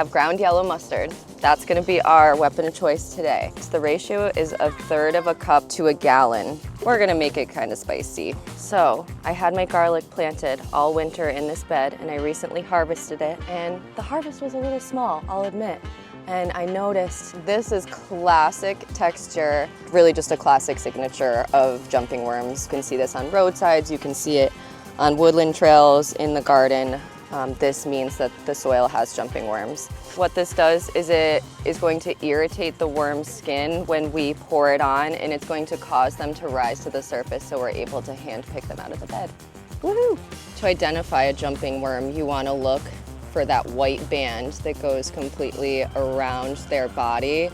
have ground yellow mustard. That's gonna be our weapon of choice today. So the ratio is 1/3 of a cup to a gallon. We're gonna make it kind of spicy. So I had my garlic planted all winter in this bed, and I recently harvested it, and the harvest was a little small, I'll admit. And I noticed this is classic texture, really just a classic signature of jumping worms. You can see this on roadsides, you can see it on woodland trails, in the garden. This means that the soil has jumping worms. What this does is it is going to irritate the worm's skin when we pour it on, and it's going to cause them to rise to the surface so we're able to hand pick them out of the bed. Woohoo! To identify a jumping worm, you want to look for that white band that goes completely around their body.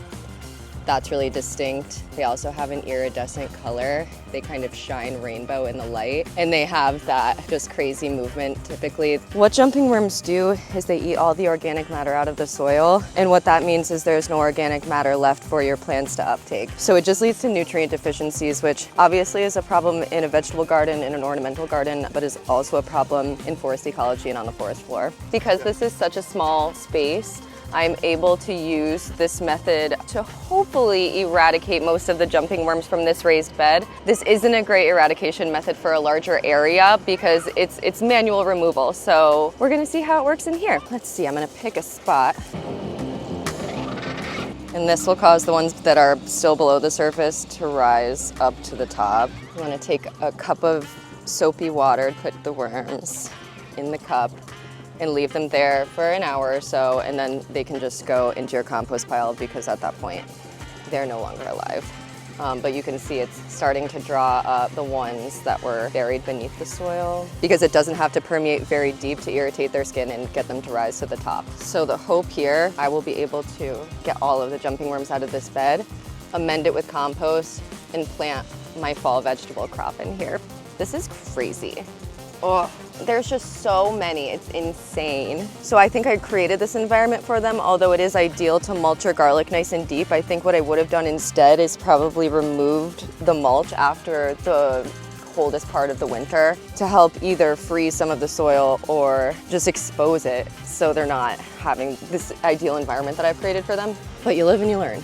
That's really distinct. They also have an iridescent color. They kind of shine rainbow in the light, and they have that just crazy movement typically. What jumping worms do is they eat all the organic matter out of the soil, and what that means is there's no organic matter left for your plants to uptake. So it just leads to nutrient deficiencies, which obviously is a problem in a vegetable garden, in an ornamental garden, but is also a problem in forest ecology and on the forest floor. Because this is such a small space, I'm able to use this method to hopefully eradicate most of the jumping worms from this raised bed. This isn't a great eradication method for a larger area because it's manual removal. So we're gonna see how it works in here. Let's see, I'm gonna pick a spot. And this will cause the ones that are still below the surface to rise up to the top. You wanna take a cup of soapy water, put the worms in the cup, and leave them there for an hour or so, and then they can just go into your compost pile because at that point, they're no longer alive. But you can see it's starting to draw up the ones that were buried beneath the soil because it doesn't have to permeate very deep to irritate their skin and get them to rise to the top. So the hope here, I will be able to get all of the jumping worms out of this bed, amend it with compost, and plant my fall vegetable crop in here. This is crazy. Oh, there's just so many, it's insane. So I think I created this environment for them, although it is ideal to mulch your garlic nice and deep. I think what I would have done instead is probably removed the mulch after the coldest part of the winter to help either freeze some of the soil or just expose it so they're not having this ideal environment that I've created for them. But you live and you learn.